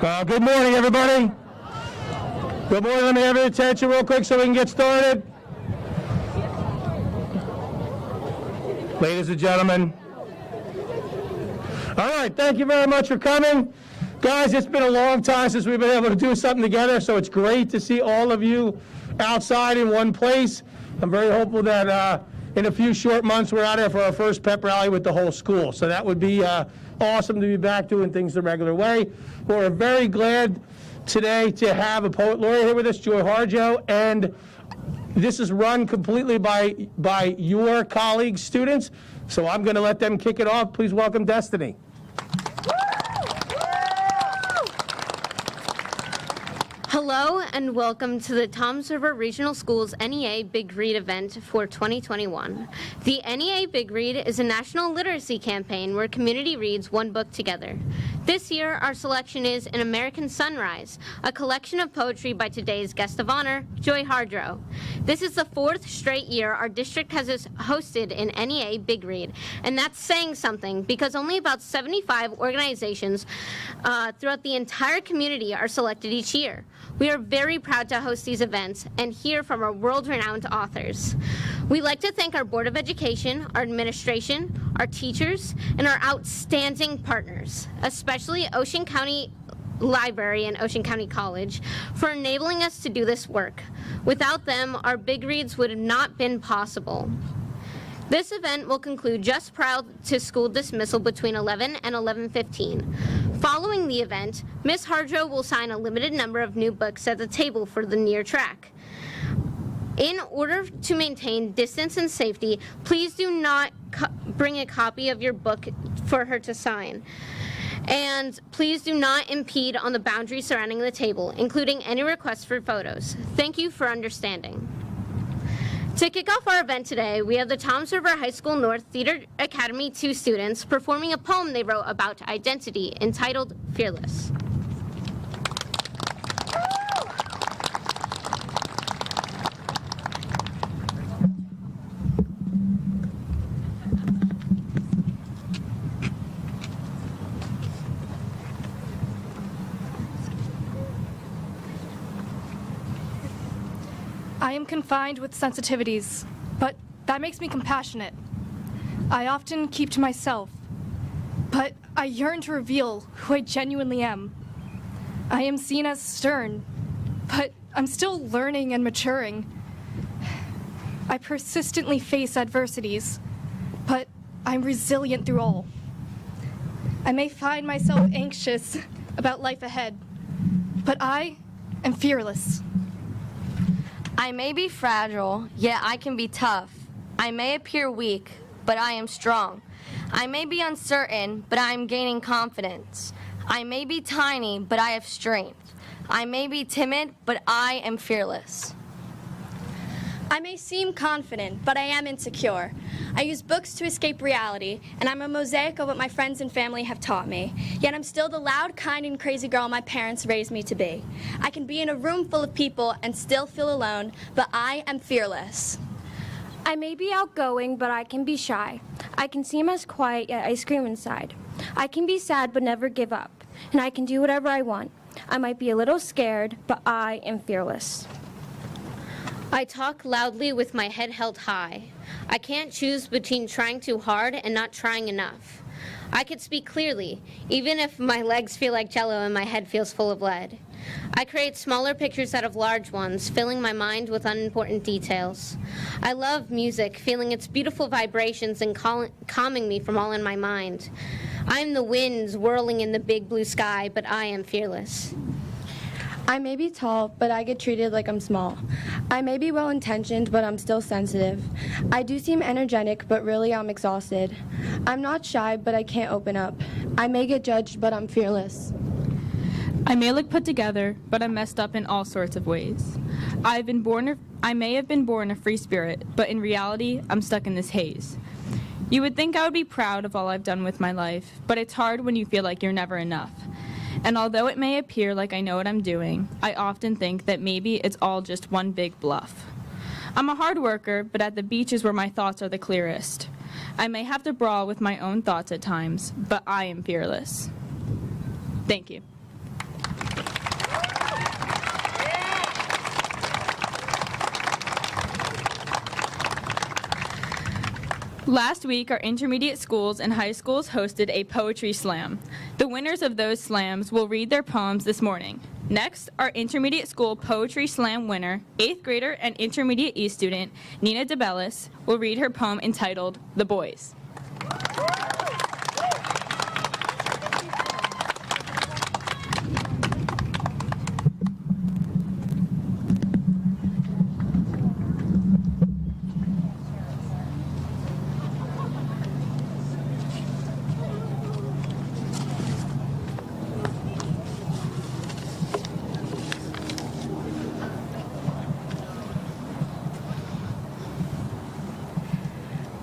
Good morning, everybody. Good morning. Let me have your attention real quick so we can get started. Ladies and gentlemen. All right, thank you very much for coming. Guys, it's been a long time since we've been able to do something together, so it's great to see all of you outside in one place. I'm very hopeful that in a few short months we're out there for our first pep rally with the whole school. So that would be awesome to be back doing things the regular way. We're very glad today to have a poet laureate here with us, Joy Harjo, and this is run completely by your colleagues, students. So I'm going to let them kick it off. Please welcome Destiny. Hello and welcome to the Toms River Regional Schools NEA Big Read event for 2021. The NEA Big Read is a national literacy campaign where community reads one book together. This year, our selection is An American Sunrise, a collection of poetry by today's guest of honor, Joy Harjo. This is the 4th straight year our district has hosted an NEA Big Read, and that's saying something because only about 75 organizations throughout the entire community are selected each year. We are very proud to host these events and hear from our world-renowned authors. We'd like to thank our Board of Education, our administration, our teachers, and our outstanding partners, especially Ocean County Library and Ocean County College, for enabling us to do this work. Without them, our Big Reads would have not been possible. This event will conclude just prior to school dismissal between 11 and 11:15. Following the event, Ms. Harjo will sign a limited number of new books at the table for the near track. In order to maintain distance and safety, please do not bring a copy of your book for her to sign. And please do not impede on the boundaries surrounding the table, including any requests for photos. Thank you for understanding. To kick off our event today, we have the Toms River High School North Theater Academy 2 students performing a poem they wrote about identity entitled Fearless. I am confined with sensitivities, but that makes me compassionate. I often keep to myself, but I yearn to reveal who I genuinely am. I am seen as stern, but I'm still learning and maturing. I persistently face adversities, but I'm resilient through all. I may find myself anxious about life ahead, but I am fearless. I may be fragile, yet I can be tough. I may appear weak, but I am strong. I may be uncertain, but I am gaining confidence. I may be tiny, but I have strength. I may be timid, but I am fearless. I may seem confident, but I am insecure. I use books to escape reality, and I'm a mosaic of what my friends and family have taught me. Yet I'm still the loud, kind, and crazy girl my parents raised me to be. I can be in a room full of people and still feel alone, but I am fearless. I may be outgoing, but I can be shy. I can seem as quiet, yet I scream inside. I can be sad, but never give up. And I can do whatever I want. I might be a little scared, but I am fearless. I talk loudly with my head held high. I can't choose between trying too hard and not trying enough. I could speak clearly, even if my legs feel like jello and my head feels full of lead. I create smaller pictures out of large ones, filling my mind with unimportant details. I love music, feeling its beautiful vibrations and calming me from all in my mind. I'm the winds whirling in the big blue sky, but I am fearless. I may be tall, but I get treated like I'm small. I may be well-intentioned, but I'm still sensitive. I do seem energetic, but really I'm exhausted. I'm not shy, but I can't open up. I may get judged, but I'm fearless. I may look put together, but I'm messed up in all sorts of ways. I may have been born a free spirit, but in reality, I'm stuck in this haze. You would think I would be proud of all I've done with my life, but it's hard when you feel like you're never enough. And although it may appear like I know what I'm doing, I often think that maybe it's all just one big bluff. I'm a hard worker, but at the beach is where my thoughts are the clearest. I may have to brawl with my own thoughts at times, but I am fearless. Thank you. Last week, our intermediate schools and high schools hosted a poetry slam. The winners of those slams will read their poems this morning. Next, our intermediate school poetry slam winner, 8th grader and intermediate E student, Nina DeBellis, will read her poem entitled, The Boys.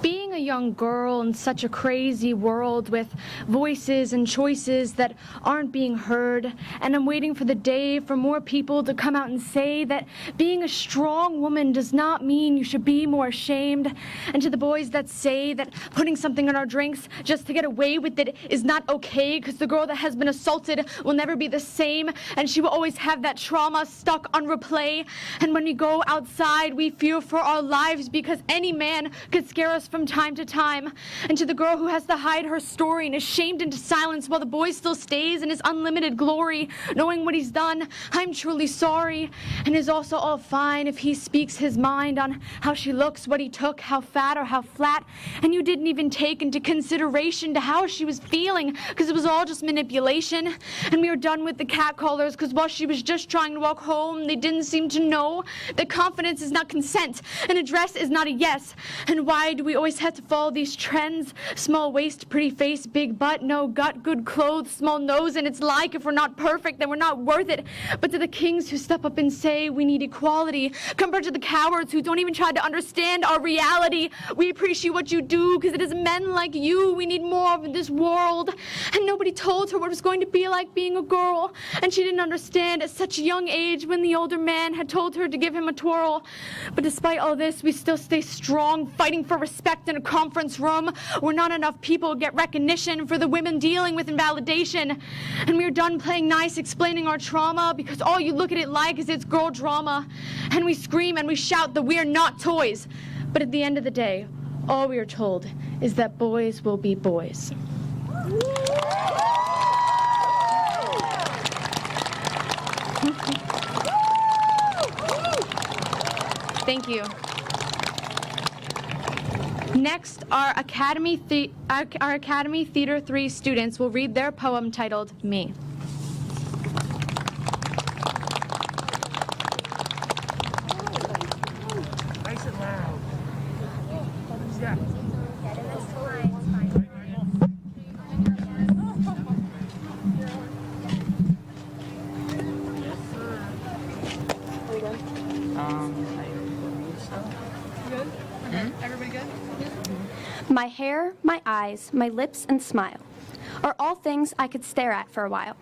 Being a young girl in such a crazy world with voices and choices that aren't being heard, and I'm waiting for the day for more people to come out and say that being a strong woman does not mean you should be more ashamed, and to the boys that say that putting something in our drinks just to get away with it is not okay because the girl that has been assaulted will never be the same, and she will always have that trauma stuck on replay, and when we go outside we fear for our lives because any man could scare us from time to time, and to the girl who has to hide her story and is shamed into silence while the boy still stays in his unlimited glory, knowing what he's done, I'm truly sorry, and it's also all fine if he speaks his mind on how she looks, what he took, how fat or how flat, and you didn't even take into consideration to how she was feeling because it was all just manipulation, and we were done with the catcallers because while she was just trying to walk home, they didn't seem to know that confidence is not consent, and a dress is not a yes, and why do we always have to follow these trends? Small waist, pretty face, big butt, no gut, good clothes, small nose, and it's like if we're not perfect, then we're not worth it. But to the kings who step up and say we need equality, compared to the cowards who don't even try to understand our reality, we appreciate what you do because it is men like you we need more of in this world. And nobody told her what it was going to be like being a girl, and she didn't understand at such a young age when the older man had told her to give him a twirl. But despite all this, we still stay strong, fighting for respect in a conference room where not enough people get recognition for the women dealing with invalidation. And we're done playing nice, explaining our trauma because all you look at it like is it's girl drama. And we scream and we shout that we are not toys. But at the end of the day, all we are told is that boys will be boys. Thank you. Next, our Academy Theater 3 students will read their poem titled Me. Nice and loud. Yeah. My hair, my eyes, my lips, and smile are all things I could stare at for a while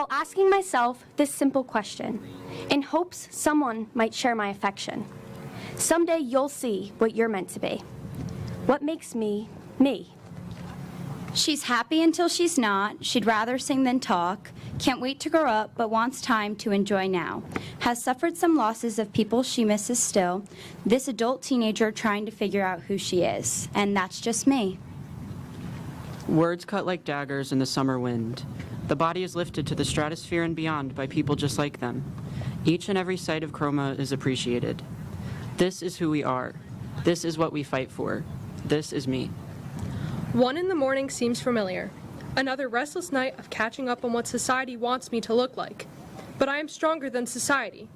asking myself this simple question, in hopes someone might share my affection. Someday you'll see what you're meant to be. What makes me, me? She's happy until she's not. She'd rather sing than talk. Can't wait to grow up, but wants time to enjoy now. Has suffered some losses of people she misses still. This adult teenager trying to figure out who she is. And that's just me. Words cut like daggers in the summer wind. The body is lifted to the stratosphere and beyond by people just like them. Each and every side of Chroma is appreciated. This is who we are. This is what we fight for. This is me. 1 in the morning seems familiar. Another restless night of catching up on what society wants me to look like. But I am stronger than society.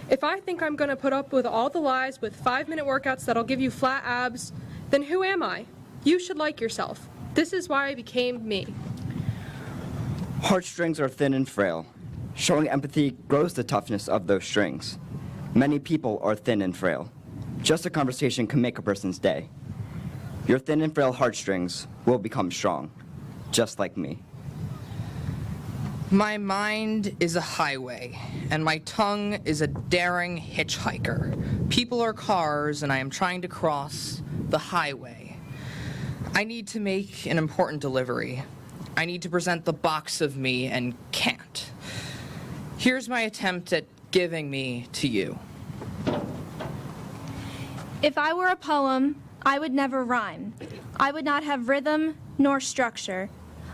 If I think I'm going to put up with all the lies with 5-minute workouts that'll give you flat abs, then who am I? You should like yourself. This is why I became me. Heartstrings are thin and frail. Showing empathy grows the toughness of those strings. Many people are thin and frail. Just a conversation can make a person's day. Your thin and frail heartstrings will become strong, just like me. My mind is a highway, and my tongue is a daring hitchhiker. People are cars, and I am trying to cross the highway. I need to make an important delivery. I need to present the box of me and can't. Here's my attempt at giving me to you. If I were a poem, I would never rhyme. I would not have rhythm nor structure.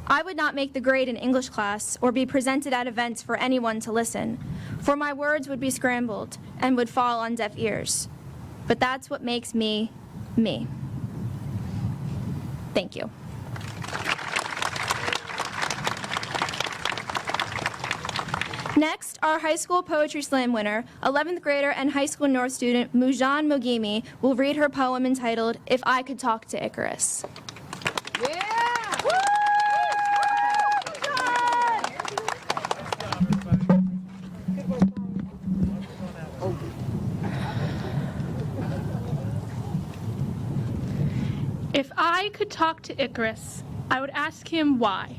I would not make the grade in English class or be presented at events for anyone to listen, for my words would be scrambled and would fall on deaf ears. But that's what makes me, me. Thank you. Next, our high school poetry slam winner, 11th grader and high school North student Mujan Mogimi will read her poem entitled, If I Could Talk to Icarus. If I could talk to Icarus, I would ask him why.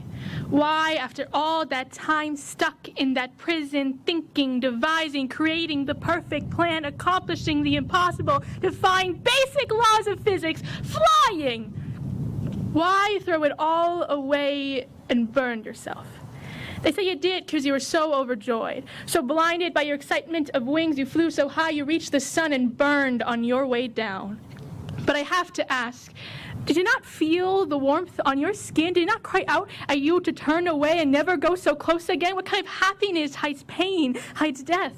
Why, after all that time stuck in that prison, thinking, devising, creating the perfect plan, accomplishing the impossible, defying basic laws of physics, flying, why throw it all away and burn yourself? They say you did because you were so overjoyed, so blinded by your excitement of wings, you flew so high you reached the sun and burned on your way down. But I have to ask, did you not feel the warmth on your skin? Did it not cry out at you to turn away and never go so close again? What kind of happiness hides pain, hides death?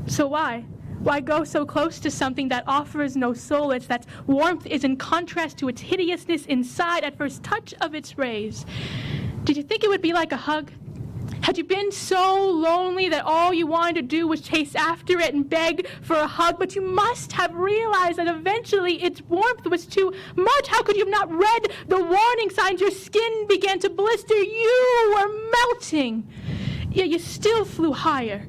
So why? Why go so close to something that offers no solace, that warmth is in contrast to its hideousness inside at first touch of its rays? Did you think it would be like a hug? Had you been so lonely that all you wanted to do was chase after it and beg for a hug? But you must have realized that eventually its warmth was too much. How could you have not read the warning signs? Your skin began to blister. You were melting. Yet you still flew higher.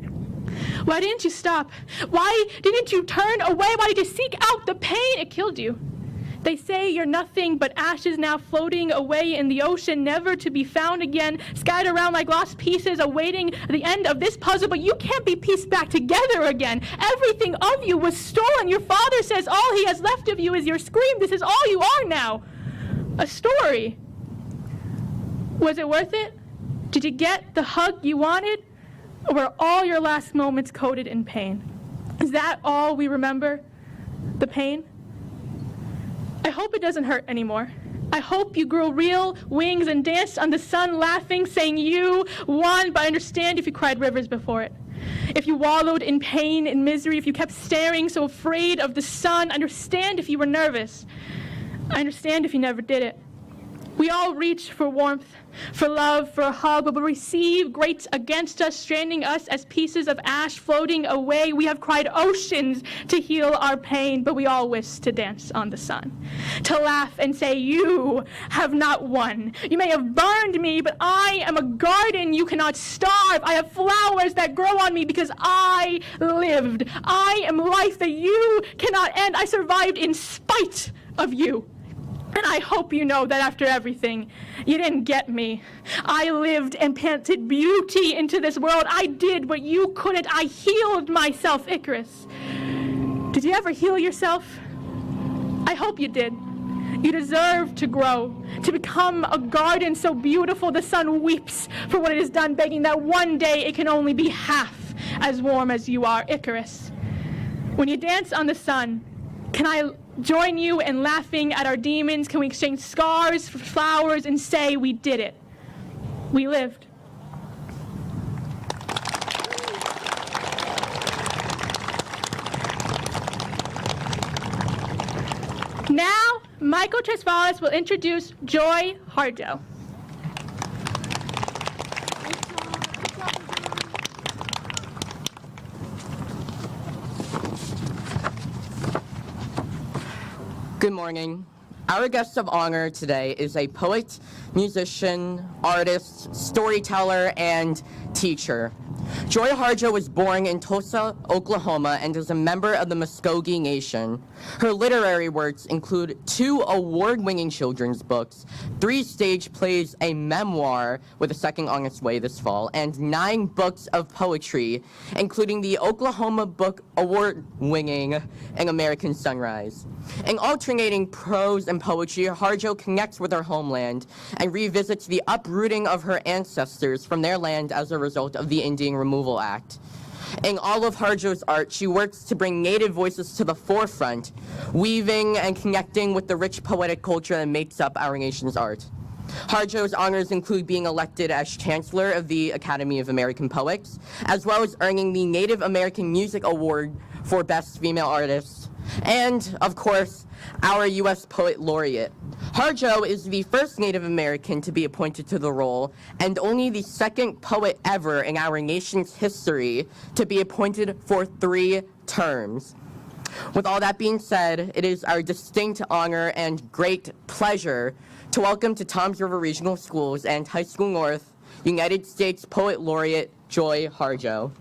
Why didn't you stop? Why didn't you turn away? Why did you seek out the pain? It killed you. They say you're nothing but ashes now floating away in the ocean, never to be found again, scattered around like lost pieces, awaiting the end of this puzzle, but you can't be pieced back together again. Everything of you was stolen. Your father says all he has left of you is your scream. This is all you are now. A story. Was it worth it? Did you get the hug you wanted? Or were all your last moments coated in pain? Is that all we remember? The pain? I hope it doesn't hurt anymore. I hope you grew real wings and danced on the sun laughing, saying you won, but I understand if you cried rivers before it. If you wallowed in pain and misery, if you kept staring so afraid of the sun, I understand if you were nervous. I understand if you never did it. We all reach for warmth, for love, for a hug, but we receive grates against us, stranding us as pieces of ash floating away. We have cried oceans to heal our pain, but we all wish to dance on the sun, to laugh and say, you have not won. You may have burned me, but I am a garden you cannot starve. I have flowers that grow on me because I lived. I am life that you cannot end. I survived in spite of you. And I hope you know that after everything, you didn't get me. I lived and planted beauty into this world. I did what you couldn't. I healed myself, Icarus. Did you ever heal yourself? I hope you did. You deserve to grow, to become a garden so beautiful the sun weeps for what it has done, begging that one day it can only be half as warm as you are, Icarus. When you dance on the sun, can I join you in laughing at our demons? Can we exchange scars for flowers and say we did it? We lived. Now, Michael Tresvalis will introduce Joy Harjo. Good morning. Our guest of honor today is a poet, musician, artist, storyteller, and teacher. Joy Harjo was born in Tulsa, Oklahoma, and is a member of the Muskogee Nation. Her literary works include 2 award-winning children's books, 3 stage plays, a memoir with a second on its way this fall, and 9 books of poetry, including the Oklahoma Book Award-winning An American Sunrise. In alternating prose and poetry, Harjo connects with her homeland and revisits the uprooting of her ancestors from their land as a result of the Indian Removal Act. In all of Harjo's art, she works to bring Native voices to the forefront, weaving and connecting with the rich poetic culture that makes up our nation's art. Harjo's honors include being elected as Chancellor of the Academy of American Poets, as well as earning the Native American Music Award for Best Female Artist, and, of course, our U.S. Poet Laureate. Harjo is the first Native American to be appointed to the role, and only the second poet ever in our nation's history to be appointed for 3 terms. With all that being said, it is our distinct honor and great pleasure to welcome to Toms River Regional Schools and High School North, United States Poet Laureate Joy Harjo.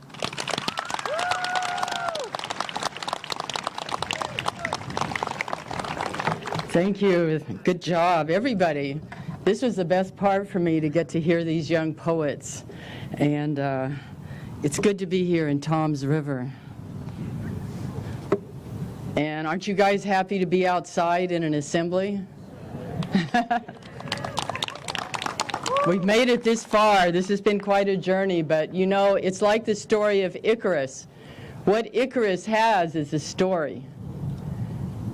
Thank you. Good job, everybody. This was the best part for me, to get to hear these young poets. And it's good to be here in Toms River. And aren't you guys happy to be outside in an assembly? We've made it this far. This has been quite a journey, but you know, it's like the story of Icarus. What Icarus has is a story.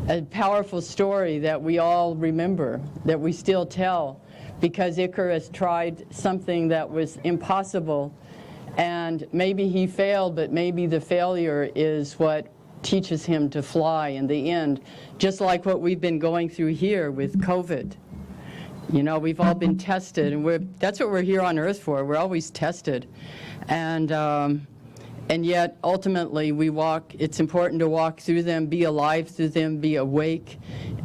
A powerful story that we all remember, that we still tell, because Icarus tried something that was impossible, and maybe he failed, but maybe the failure is what teaches him to fly in the end, just like what we've been going through here with COVID. You know, we've all been tested, and that's what we're here on Earth for. We're always tested. And yet, ultimately, it's important to walk through them, be alive through them, be awake,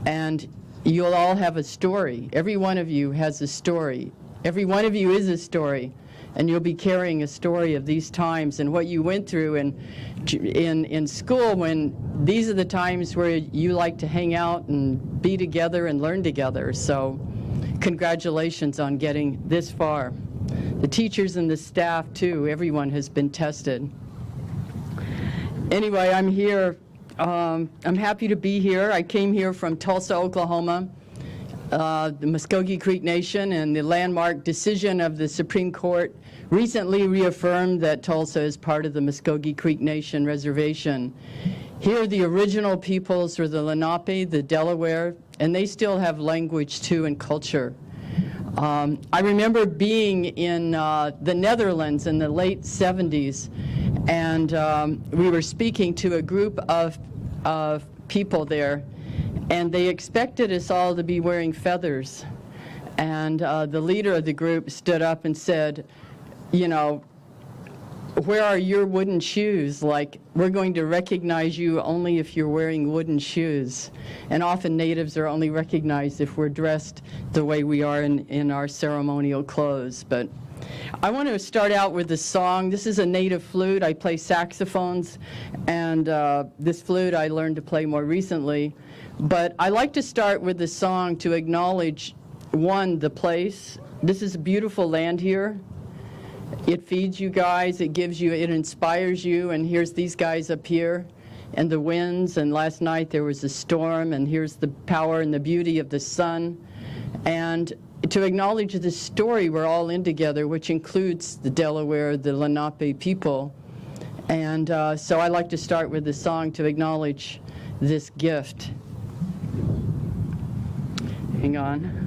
and you'll all have a story. Every one of you has a story. Every one of you is a story, and you'll be carrying a story of these times and what you went through in school, when these are the times where you like to hang out and be together and learn together. So, congratulations on getting this far. The teachers and the staff, too, everyone has been tested. Anyway, I'm here. I'm happy to be here. I came here from Tulsa, Oklahoma, the Muskogee Creek Nation, and the landmark decision of the Supreme Court recently reaffirmed that Tulsa is part of the Muskogee Creek Nation reservation. Here, the original peoples were the Lenape, the Delaware, and they still have language, too, and culture. I remember being in the Netherlands in the late 70s, and we were speaking to a group of people there, and they expected us all to be wearing feathers. And the leader of the group stood up and said, you know, where are your wooden shoes? Like, we're going to recognize you only if you're wearing wooden shoes. And often natives are only recognized if we're dressed the way we are in our ceremonial clothes. But I want to start out with a song. This is a native flute. I play saxophones, and this flute I learned to play more recently. But I like to start with a song to acknowledge, one, the place. This is a beautiful land here. It feeds you guys, it gives you, it inspires you, and here's these guys up here, and the winds, and last night there was a storm, and here's the power and the beauty of the sun. And to acknowledge the story we're all in together, which includes the Delaware, the Lenape people. And so I like to start with a song to acknowledge this gift. Hang on.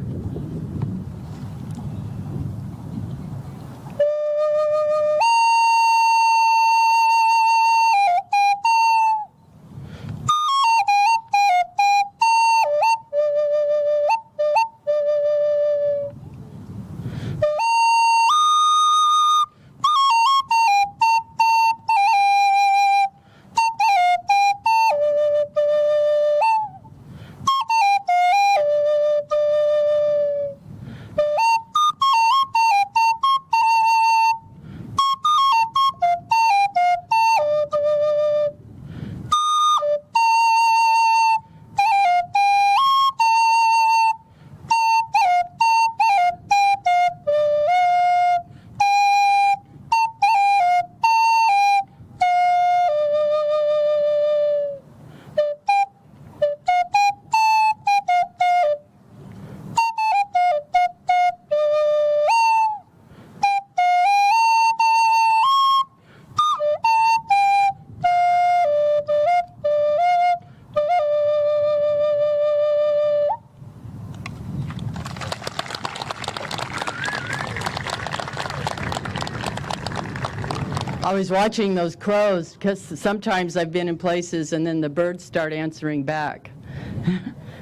I was watching those crows because sometimes I've been in places and then the birds start answering back.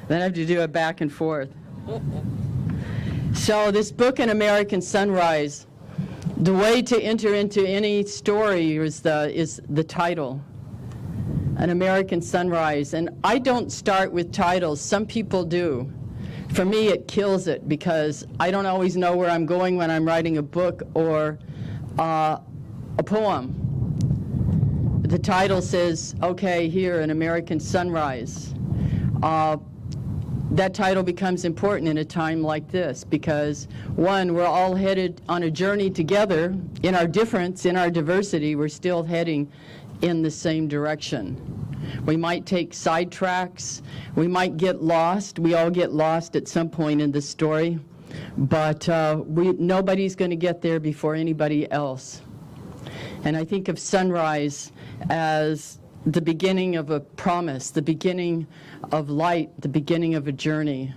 Then I have to do it back and forth. So this book, An American Sunrise, the way to enter into any story is the title, An American Sunrise. And I don't start with titles. Some people do. For me, it kills it because I don't always know where I'm going when I'm writing a book or a poem. The title says, okay, here, An American Sunrise. That title becomes important in a time like this because, one, we're all headed on a journey together. In our difference, in our diversity, we're still heading in the same direction. We might take sidetracks. We might get lost. We all get lost at some point in the story. But nobody's going to get there before anybody else. And I think of sunrise as the beginning of a promise, the beginning of light, the beginning of a journey.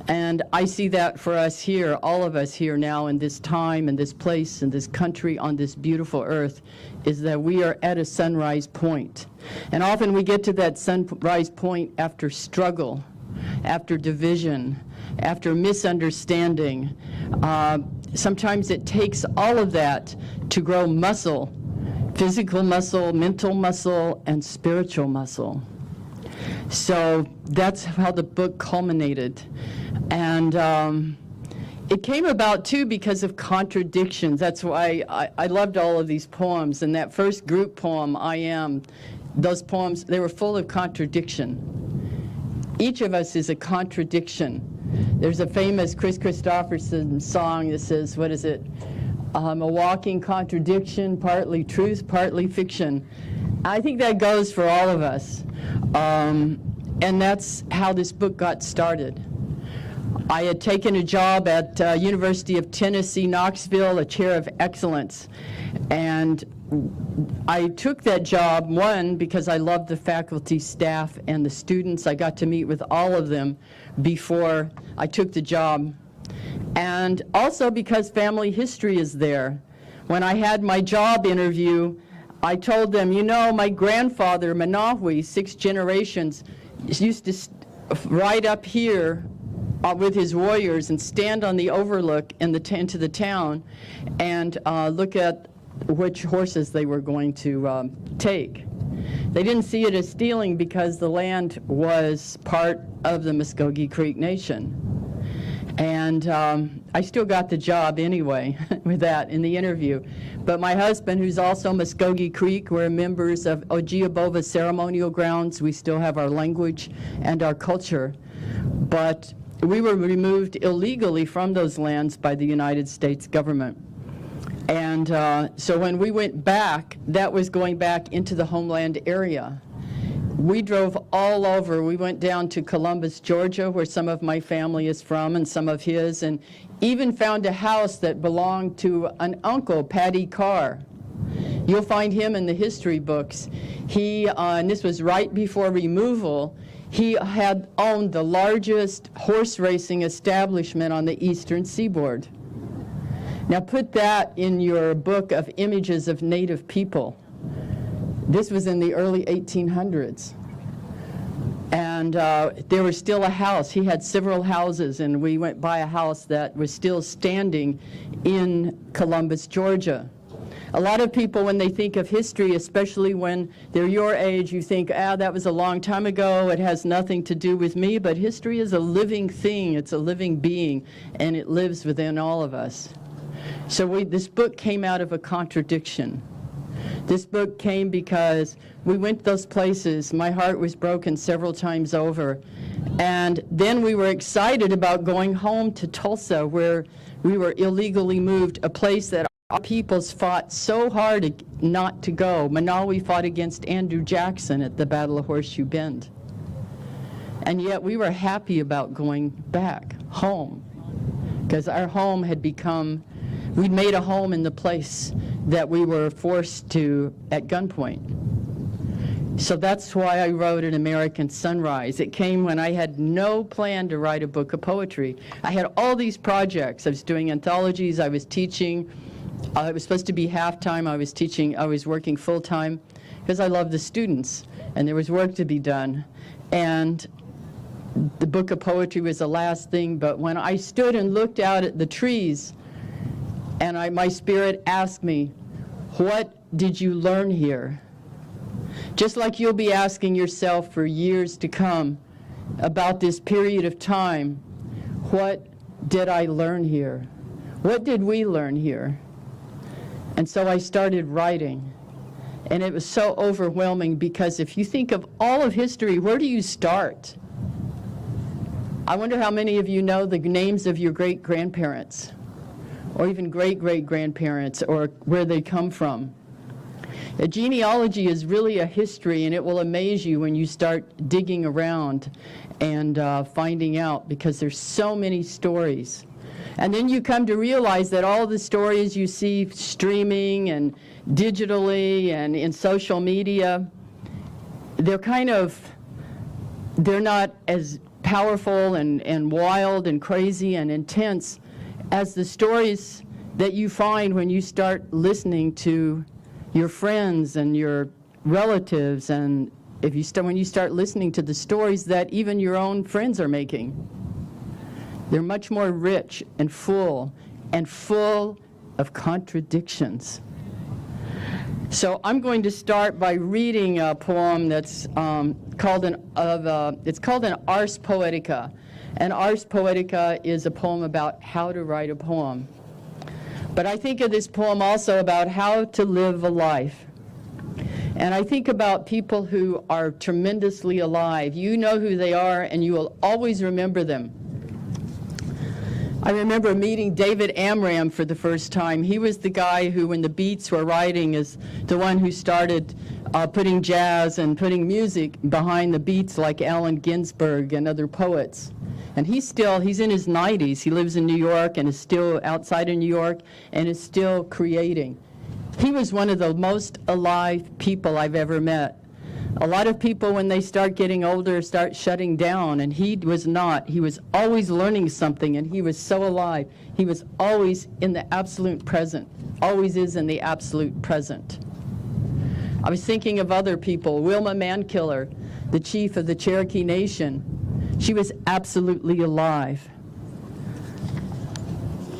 And I see that for us here, all of us here now in this time, in this place, in this country, on this beautiful earth, is that we are at a sunrise point. And often we get to that sunrise point after struggle, after division, after misunderstanding. Sometimes it takes all of that to grow muscle, physical muscle, mental muscle, and spiritual muscle. So that's how the book culminated. And it came about, too, because of contradictions. That's why I loved all of these poems. And that first group poem, I Am, those poems, they were full of contradiction. Each of us is a contradiction. There's a famous Chris Christopherson song that says, what is it? A walking contradiction, partly truth, partly fiction. I think that goes for all of us. And that's how this book got started. I had taken a job at University of Tennessee, Knoxville, a chair of excellence. And I took that job, one, because I loved the faculty, staff, and the students. I got to meet with all of them before I took the job. And also because family history is there. When I had my job interview, I told them, you know, my grandfather, Manahui, 6 generations, used to ride up here with his warriors and stand on the overlook into the town and look at which horses they were going to take. They didn't see it as stealing because the land was part of the Muskogee Creek Nation. And I still got the job anyway with that in the interview. But my husband, who's also Muskogee Creek, we're members of Ogiabova Ceremonial Grounds. We still have our language and our culture. But we were removed illegally from those lands by the United States government. And so when we went back, that was going back into the homeland area. We drove all over. We went down to Columbus, Georgia, where some of my family is from and some of his, and even found a house that belonged to an uncle, Patty Carr. You'll find him in the history books. He, and this was right before removal, he had owned the largest horse racing establishment on the eastern seaboard. Now put that in your book of images of Native people. This was in the early 1800s. And there was still a house. He had several houses, and we went by a house that was still standing in Columbus, Georgia. A lot of people, when they think of history, especially when they're your age, you think, that was a long time ago, it has nothing to do with me, but history is a living thing, it's a living being, and it lives within all of us. So this book came out of a contradiction. This book came because we went those places. My heart was broken several times over. And then we were excited about going home to Tulsa, where we were illegally moved, a place that our peoples fought so hard not to go. Manawi fought against Andrew Jackson at the Battle of Horseshoe Bend. And yet we were happy about going back home, because our home had become, we'd made a home in the place that we were forced to at gunpoint. So that's why I wrote An American Sunrise. It came when I had no plan to write a book of poetry. I had all these projects. I was doing anthologies, I was teaching, It was supposed to be half-time. I was working full-time because I love the students, and there was work to be done. And the book of poetry was the last thing, but when I stood and looked out at the trees, and my spirit asked me, what did you learn here? Just like you'll be asking yourself for years to come about this period of time, what did I learn here? What did we learn here? And so I started writing. And it was so overwhelming because if you think of all of history, where do you start? I wonder how many of you know the names of your great-grandparents, or even great-great-grandparents, or where they come from. A genealogy is really a history, and it will amaze you when you start digging around and finding out, because there's so many stories. And then you come to realize that all the stories you see streaming and digitally and in social media, they're not as powerful and wild and crazy and intense as the stories that you find when you start listening to your friends and your relatives, and when you start listening to the stories that even your own friends are making. They're much more rich and full of contradictions. So I'm going to start by reading a poem that's called an Ars Poetica. And Ars Poetica is a poem about how to write a poem. But I think of this poem also about how to live a life. And I think about people who are tremendously alive. You know who they are, and you will always remember them. I remember meeting David Amram for the first time. He was the guy who, when the Beats were writing, is the one who started putting jazz and putting music behind the beats, like Allen Ginsberg and other poets. And he's in his 90s. He lives in New York and is still outside of New York and is still creating. He was one of the most alive people I've ever met. A lot of people, when they start getting older, start shutting down, and he was not. He was always learning something, and he was so alive. He was always in the absolute present, always is in the absolute present. I was thinking of other people. Wilma Mankiller, the chief of the Cherokee Nation, she was absolutely alive.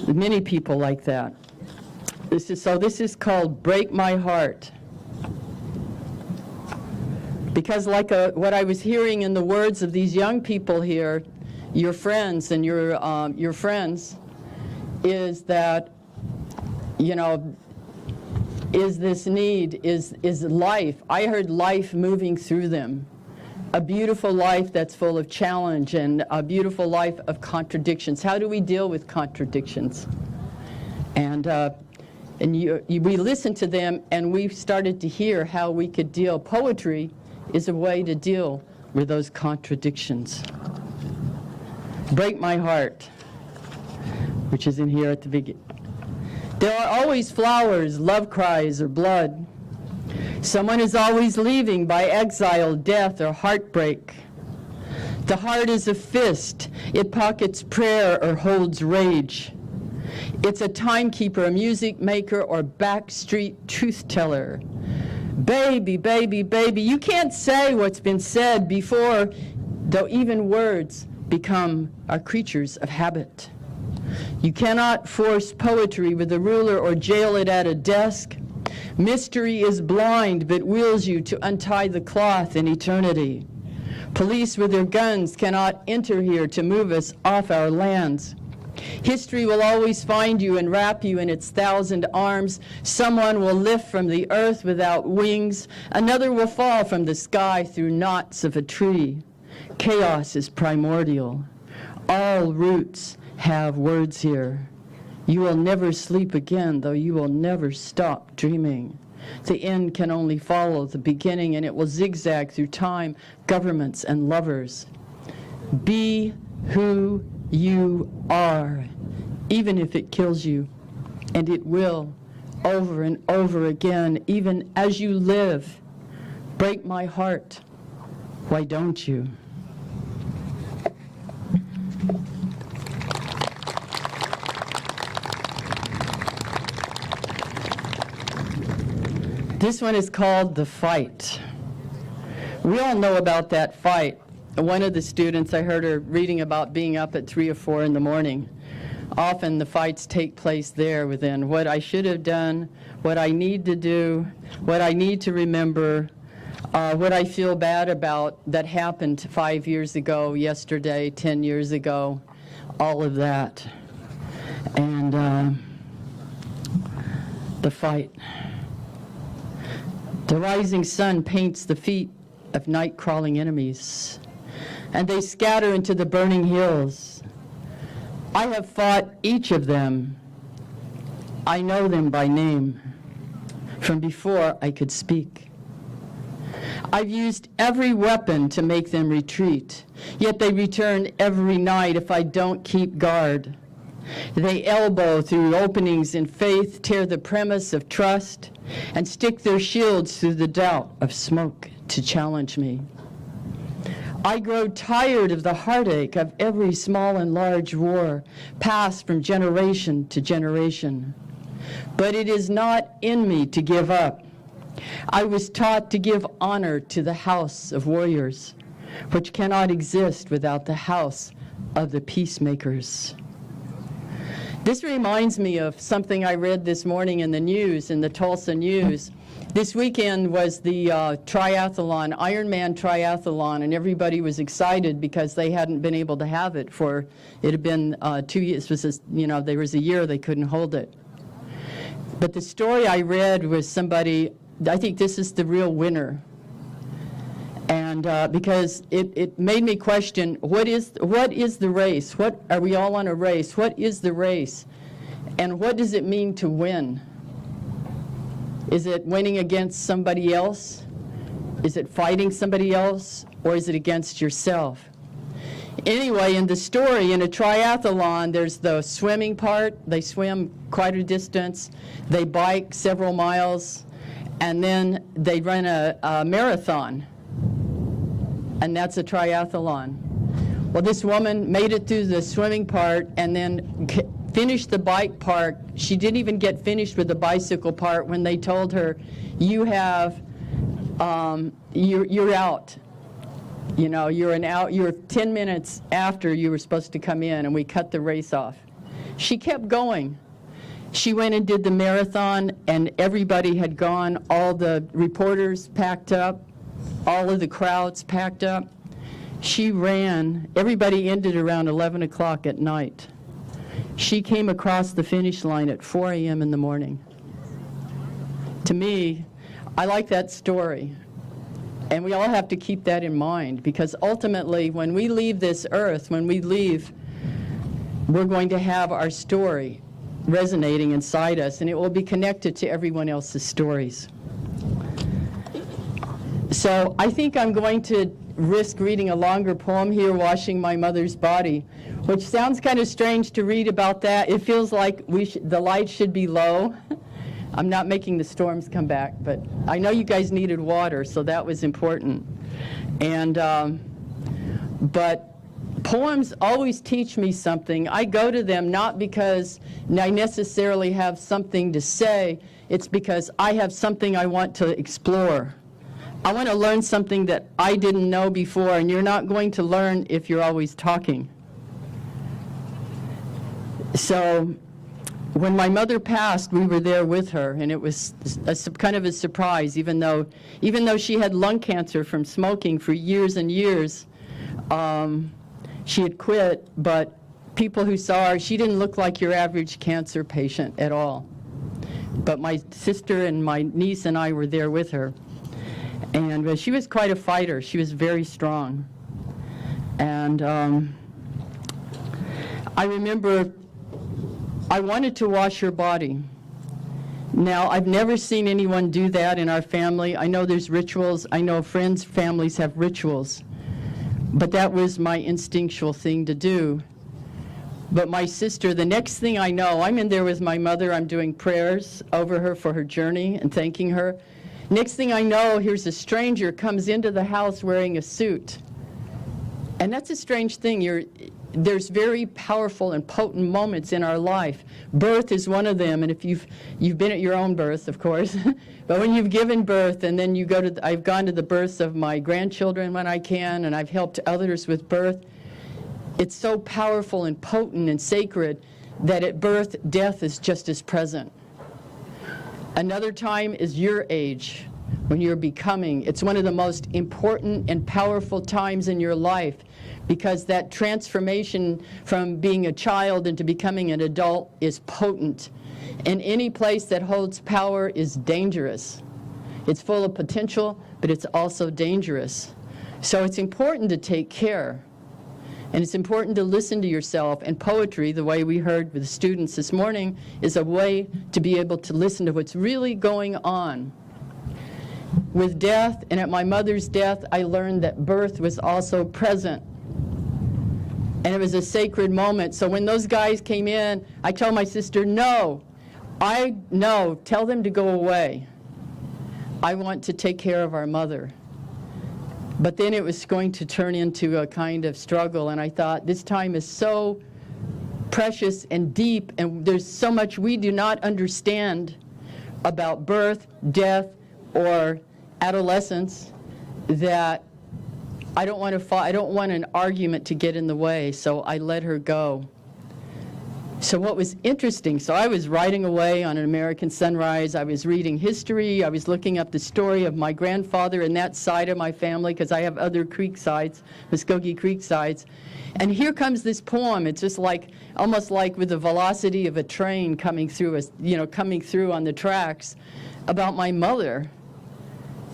Many people like that. This is called Break My Heart. Because like what I was hearing in the words of these young people here, your friends and your friends, is that, is this need, is life. I heard life moving through them. A beautiful life that's full of challenge and a beautiful life of contradictions. How do we deal with contradictions? And we listened to them, and we started to hear how we could deal. Poetry is a way to deal with those contradictions. Break My Heart, which is in here at the beginning. There are always flowers, love cries, or blood. Someone is always leaving by exile, death, or heartbreak. The heart is a fist. It pockets prayer or holds rage. It's a timekeeper, a music maker, or backstreet truth teller. Baby, baby, baby, you can't say what's been said before, though even words are creatures of habit. You cannot force poetry with a ruler or jail it at a desk. Mystery is blind, but wills you to untie the cloth in eternity. Police with their guns cannot enter here to move us off our lands. History will always find you and wrap you in its 1,000 arms. Someone will lift from the earth without wings. Another will fall from the sky through knots of a tree. Chaos is primordial. All roots have words here. You will never sleep again, though you will never stop dreaming. The end can only follow the beginning, and it will zigzag through time, governments, and lovers. Be who you are, even if it kills you, and it will, over and over again, even as you live. Break my heart. Why don't you? This one is called The Fight. We all know about that fight. One of the students, I heard her reading about being up at 3 or 4 in the morning. Often the fights take place there within what I should have done, what I need to do, what I need to remember, what I feel bad about that happened 5 years ago, yesterday, 10 years ago, all of that. And the fight. The rising sun paints the feet of night-crawling enemies, and they scatter into the burning hills. I have fought each of them. I know them by name from before I could speak. I've used every weapon to make them retreat, yet they return every night if I don't keep guard. They elbow through openings in faith, tear the premise of trust, and stick their shields through the doubt of smoke to challenge me. I grow tired of the heartache of every small and large war passed from generation to generation. But it is not in me to give up. I was taught to give honor to the house of warriors, which cannot exist without the house of the peacemakers. This reminds me of something I read this morning in the news, in the Tulsa News. This weekend was the triathlon, Ironman triathlon, and everybody was excited because they hadn't been able to have it for, it had been 2 years, there was a year they couldn't hold it. But the story I read was somebody, I think this is the real winner. And because it made me question, what is the race? What are we all on a race? What is the race? And what does it mean to win? Is it winning against somebody else? Is it fighting somebody else? Or is it against yourself? Anyway, in the story, in a triathlon, there's the swimming part. They swim quite a distance. They bike several miles. And then they run a marathon. And that's a triathlon. Well, this woman made it through the swimming part and then finished the bike part. She didn't even get finished with the bicycle part when they told her, you have, you're out. You know, you're 10 minutes after you were supposed to come in, and we cut the race off. She kept going. She went and did the marathon, and everybody had gone. All the reporters packed up. All of the crowds packed up. She ran. Everybody ended around 11 o'clock at night. She came across the finish line at 4 a.m. in the morning. To me, I like that story. And we all have to keep that in mind, because ultimately, when we leave this earth, when we leave, we're going to have our story resonating inside us, and it will be connected to everyone else's stories. So I think I'm going to risk reading a longer poem here, Washing My Mother's Body, which sounds kind of strange to read about that. It feels like the light should be low. I'm not making the storms come back, but I know you guys needed water, so that was important. And but poems always teach me something. I go to them not because I necessarily have something to say, it's because I have something I want to explore. I want to learn something that I didn't know before, and you're not going to learn if you're always talking. So when my mother passed, we were there with her, and it was kind of a surprise, even though she had lung cancer from smoking for years and years. She had quit, but people who saw her, she didn't look like your average cancer patient at all. But my sister and my niece and I were there with her. And she was quite a fighter. She was very strong. And I remember I wanted to wash her body. Now, I've never seen anyone do that in our family. I know there's rituals. I know friends' families have rituals. But that was my instinctual thing to do. But my sister, the next thing I know, I'm in there with my mother. I'm doing prayers over her for her journey and thanking her. Next thing I know, here's a stranger comes into the house wearing a suit. And that's a strange thing. there's very powerful and potent moments in our life. Birth is one of them, and if you've been at your own birth, of course, but when you've given birth and then you go to, I've gone to the births of my grandchildren when I can, and I've helped others with birth. It's so powerful and potent and sacred that at birth, death is just as present. Another time is your age, when you're becoming. It's one of the most important and powerful times in your life, because that transformation from being a child into becoming an adult is potent. And any place that holds power is dangerous. It's full of potential, but it's also dangerous. So it's important to take care. And it's important to listen to yourself. And poetry, the way we heard with the students this morning, is a way to be able to listen to what's really going on. With death, and at my mother's death, I learned that birth was also present. And it was a sacred moment. So when those guys came in, I told my sister, no, tell them to go away. I want to take care of our mother. But then it was going to turn into a kind of struggle, and I thought, this time is so precious and deep, and there's so much we do not understand about birth, death, or adolescence that I don't want an argument to get in the way, so I let her go. So what was interesting, so I was writing away on An American Sunrise, I was reading history, I was looking up the story of my grandfather and that side of my family, because I have other creek sides, Muskogee Creek sides, and here comes this poem. It's just like, almost like with the velocity of a train coming through, coming through on the tracks, about my mother.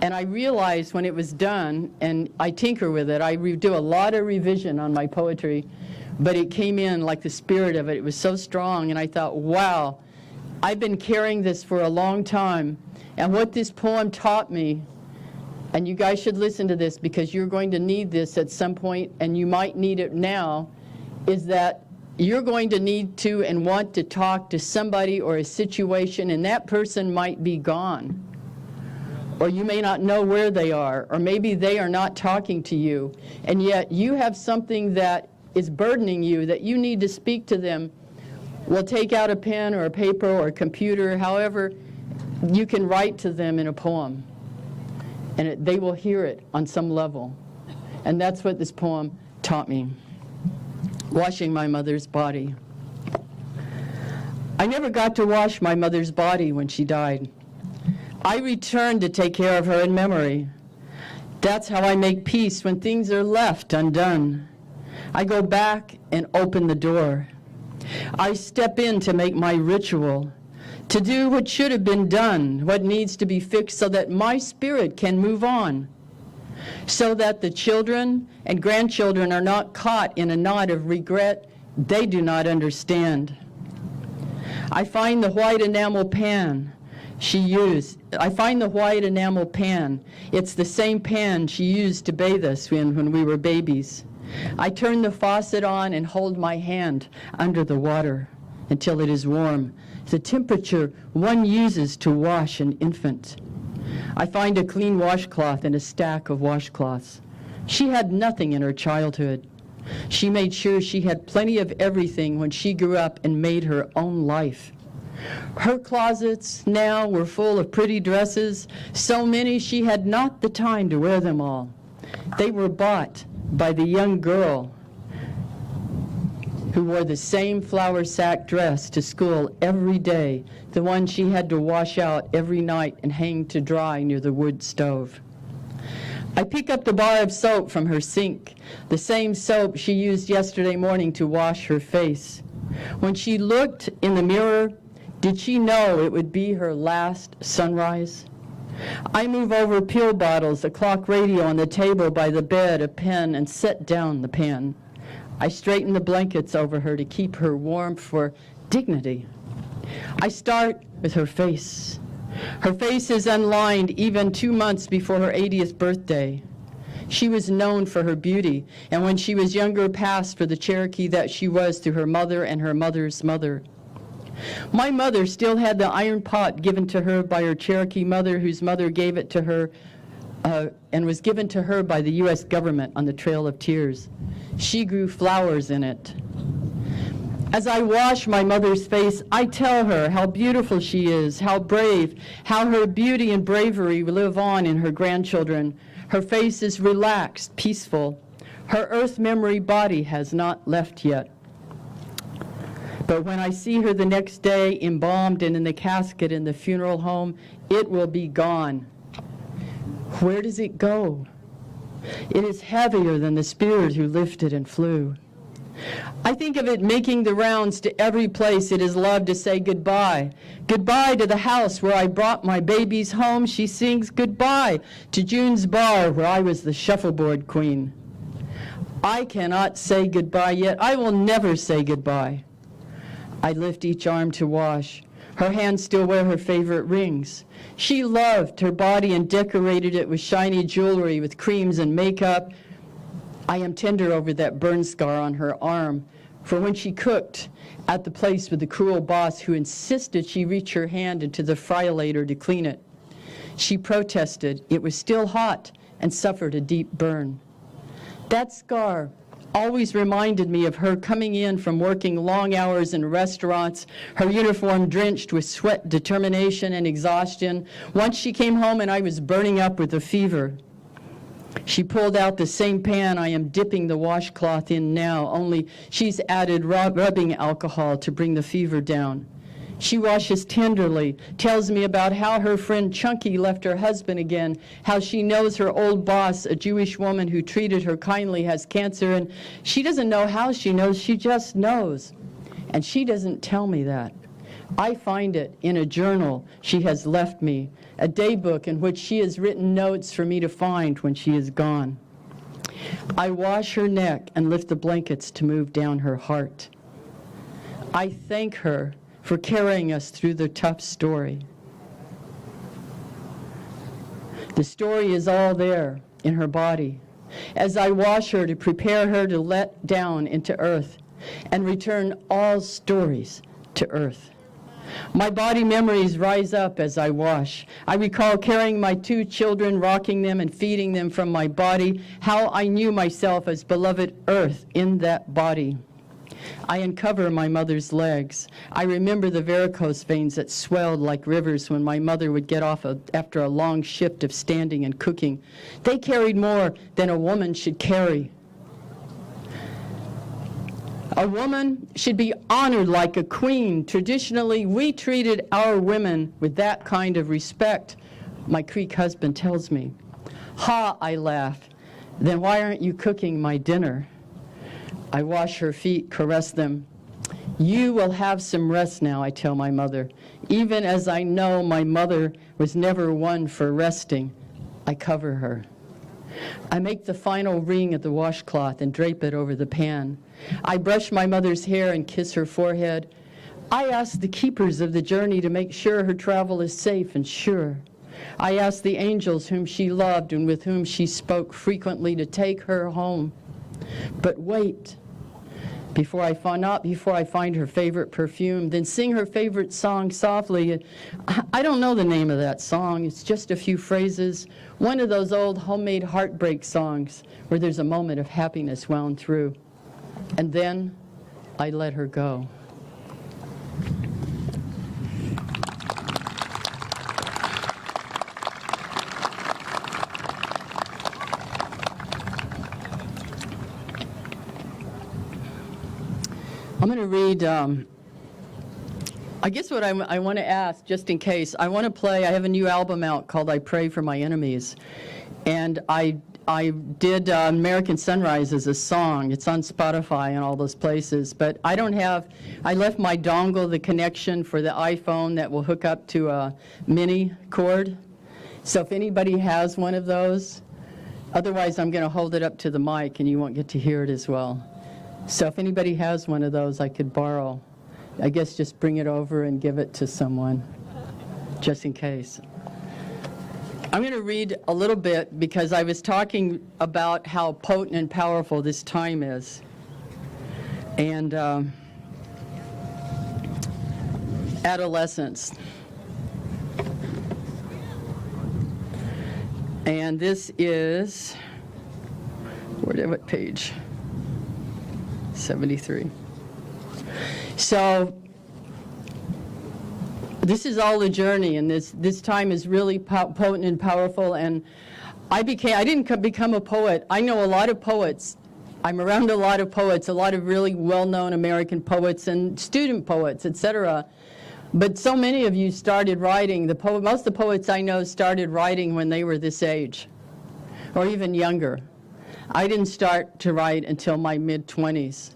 And I realized when it was done, and I tinker with it, I do a lot of revision on my poetry, but it came in like the spirit of it. It was so strong, and I thought, wow, I've been carrying this for a long time, and what this poem taught me, and you guys should listen to this because you're going to need this at some point, and you might need it now, is that you're going to need to and want to talk to somebody or a situation, and that person might be gone. Or you may not know where they are, or maybe they are not talking to you, and yet you have something that is burdening you that you need to speak to them. Well, take out a pen or a paper or a computer, however, you can write to them in a poem, and they will hear it on some level. And that's what this poem taught me. Washing my mother's body. I never got to wash my mother's body when she died. I returned to take care of her in memory. That's how I make peace when things are left undone. I go back and open the door. I step in to make my ritual, to do what should have been done, what needs to be fixed so that my spirit can move on, so that the children and grandchildren are not caught in a knot of regret they do not understand. I find the white enamel pan she used. I find the white enamel pan. It's the same pan she used to bathe us in when we were babies. I turn the faucet on and hold my hand under the water until it is warm, the temperature one uses to wash an infant. I find a clean washcloth and a stack of washcloths. She had nothing in her childhood. She made sure she had plenty of everything when she grew up and made her own life. Her closets now were full of pretty dresses, so many she had not the time to wear them all. They were bought by the young girl who wore the same flour sack dress to school every day, the one she had to wash out every night and hang to dry near the wood stove. I pick up the bar of soap from her sink, the same soap she used yesterday morning to wash her face. When she looked in the mirror, did she know it would be her last sunrise? I move over pill bottles, a clock radio on the table by the bed, a pen, and set down the pen. I straighten the blankets over her to keep her warm for dignity. I start with her face. Her face is unlined even 2 months before her 80th birthday. She was known for her beauty, and when she was younger, passed for the Cherokee that she was to her mother and her mother's mother. My mother still had the iron pot given to her by her Cherokee mother, whose mother gave it to her and was given to her by the U.S. government on the Trail of Tears. She grew flowers in it. As I wash my mother's face, I tell her how beautiful she is, how brave, how her beauty and bravery live on in her grandchildren. Her face is relaxed, peaceful. Her earth memory body has not left yet. But when I see her the next day, embalmed and in the casket in the funeral home, it will be gone. Where does it go? It is heavier than the spirit who lifted and flew. I think of it making the rounds to every place it is loved to say goodbye. Goodbye to the house where I brought my babies home. She sings goodbye to June's bar where I was the shuffleboard queen. I cannot say goodbye yet. I will never say goodbye. I lift each arm to wash. Her hands still wear her favorite rings. She loved her body and decorated it with shiny jewelry, with creams and makeup. I am tender over that burn scar on her arm, for when she cooked at the place with the cruel boss who insisted she reach her hand into the fryolator to clean it. She protested. It was still hot and suffered a deep burn. That scar always reminded me of her coming in from working long hours in restaurants, her uniform drenched with sweat, determination, and exhaustion. Once she came home and I was burning up with a fever. She pulled out the same pan I am dipping the washcloth in now, only she's added rubbing alcohol to bring the fever down. She washes tenderly, tells me about how her friend Chunky left her husband again, how she knows her old boss, a Jewish woman who treated her kindly, has cancer, and she doesn't know how she knows, she just knows. And she doesn't tell me that. I find it in a journal she has left me, a daybook in which she has written notes for me to find when she is gone. I wash her neck and lift the blankets to move down her heart. I thank her for carrying us through the tough story. The story is all there in her body. As I wash her to prepare her to let down into earth and return all stories to earth. My body memories rise up as I wash. I recall carrying my 2 children, rocking them and feeding them from my body, how I knew myself as beloved earth in that body. I uncover my mother's legs. I remember the varicose veins that swelled like rivers when my mother would get off after a long shift of standing and cooking. They carried more than a woman should carry. A woman should be honored like a queen. Traditionally, we treated our women with that kind of respect, my Creek husband tells me. Ha, I laugh. Then why aren't you cooking my dinner? I wash her feet, caress them. You will have some rest now, I tell my mother. Even as I know my mother was never one for resting, I cover her. I make the final ring of the washcloth and drape it over the pan. I brush my mother's hair and kiss her forehead. I ask the keepers of the journey to make sure her travel is safe and sure. I ask the angels whom she loved and with whom she spoke frequently to take her home. But wait, not before I find her favorite perfume, then sing her favorite song softly. I don't know the name of that song. It's just a few phrases. One of those old homemade heartbreak songs where there's a moment of happiness wound through. And then I let her go. I'm going to read, I guess what I want to ask, just in case, I want to play, I have a new album out called I Pray for My Enemies. And I did American Sunrise as a song. It's on Spotify and all those places. But I left my dongle, the connection for the iPhone that will hook up to a mini cord. So if anybody has one of those, otherwise I'm going to hold it up to the mic and you won't get to hear it as well. So if anybody has one of those I could borrow, I guess just bring it over and give it to someone, just in case. I'm going to read a little bit because I was talking about how potent and powerful this time is. And adolescence. And this is, what page? 73. So this is all a journey, and this time is really potent and powerful. And I didn't become a poet. I know a lot of poets. I'm around a lot of poets, a lot of really well-known American poets and student poets, etc. But so many of you started writing. Most of the poets I know started writing when they were this age, or even younger. I didn't start to write until my mid-20s.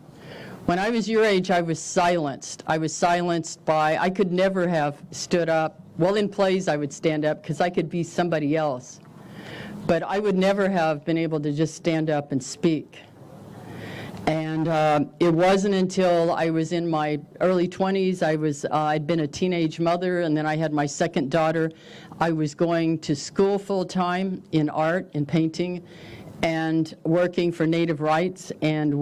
When I was your age, I was silenced. I was silenced by, I could never have stood up. Well, in plays, I would stand up because I could be somebody else. But I would never have been able to just stand up and speak. And it wasn't until I was in my early 20s, I'd been a teenage mother, and then I had my second daughter. I was going to school full-time in art and painting, and working for Native Rights, and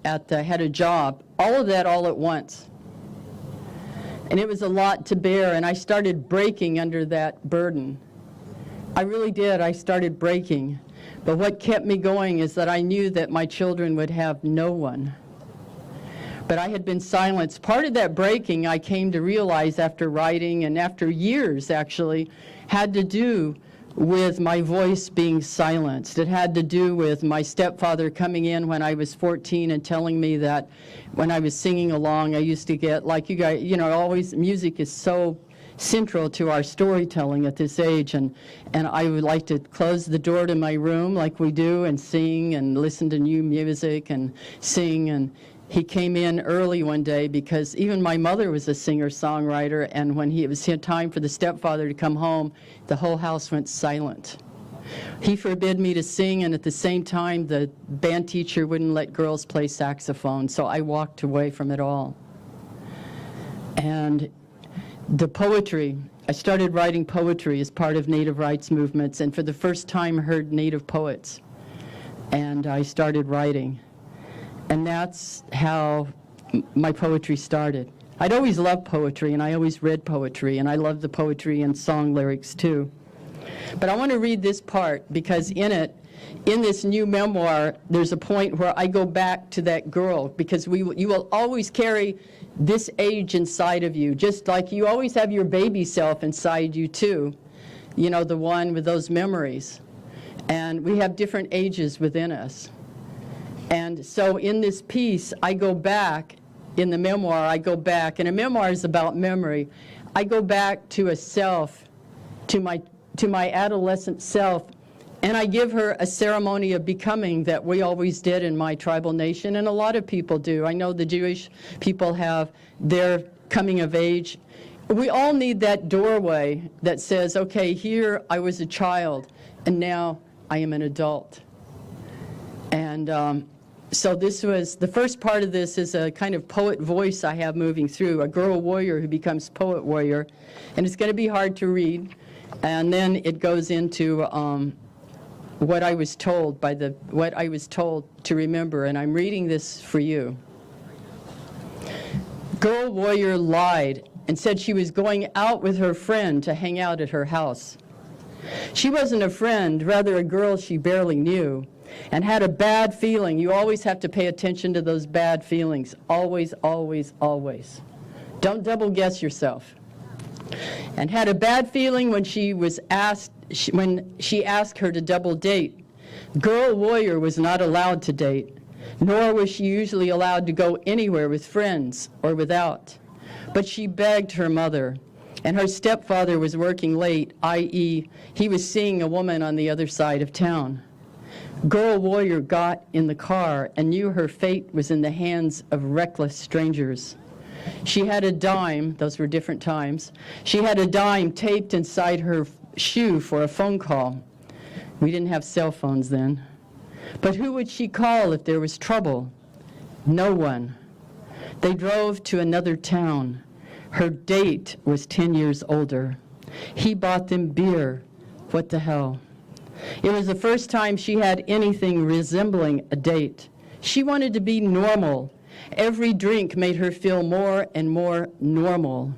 had a job. All of that all at once. And it was a lot to bear, and I started breaking under that burden. I really did. I started breaking. But what kept me going is that I knew that my children would have no one. But I had been silenced. Part of that breaking, I came to realize after writing, and after years actually, had to do with my voice being silenced. It had to do with my stepfather coming in when I was 14 and telling me that when I was singing along, I used to get, like you guys, always, music is so central to our storytelling at this age, and I would like to close the door to my room like we do and sing and listen to new music and sing. And he came in early one day because even my mother was a singer-songwriter, and when it was time for the stepfather to come home, the whole house went silent. He forbid me to sing, and at the same time, the band teacher wouldn't let girls play saxophone, so I walked away from it all. And the poetry, I started writing poetry as part of Native rights movements, and for the first time heard Native poets. And I started writing. And that's how my poetry started. I'd always loved poetry, and I always read poetry, and I love the poetry and song lyrics too. But I want to read this part because in this new memoir, there's a point where I go back to that girl, because you will always carry this age inside of you, just like you always have your baby self inside you too, the one with those memories. And we have different ages within us. And so in this piece, I go back, in the memoir, I go back, and a memoir is about memory. I go back to a self, to my adolescent self, and I give her a ceremony of becoming that we always did in my tribal nation, and a lot of people do. I know the Jewish people have their coming of age. We all need that doorway that says, okay, here I was a child, and now I am an adult. And so this was, the first part of this is a kind of poet voice I have moving through, a girl warrior who becomes poet warrior, and it's going to be hard to read. And then it goes into what I was told to remember, and I'm reading this for you. Girl warrior lied and said she was going out with her friend to hang out at her house. She wasn't a friend, rather a girl she barely knew, and had a bad feeling. You always have to pay attention to those bad feelings. Always, always, always. Don't double guess yourself. And had a bad feeling when she asked her to double date. Girl warrior was not allowed to date, nor was she usually allowed to go anywhere with friends or without. But she begged her mother, and her stepfather was working late, i.e., he was seeing a woman on the other side of town. Girl warrior got in the car and knew her fate was in the hands of reckless strangers. She had a dime, those were different times, she had a dime taped inside her shoe for a phone call. We didn't have cell phones then. But who would she call if there was trouble? No one. They drove to another town. Her date was 10 years older. He bought them beer. What the hell? It was the first time she had anything resembling a date. She wanted to be normal. Every drink made her feel more and more normal.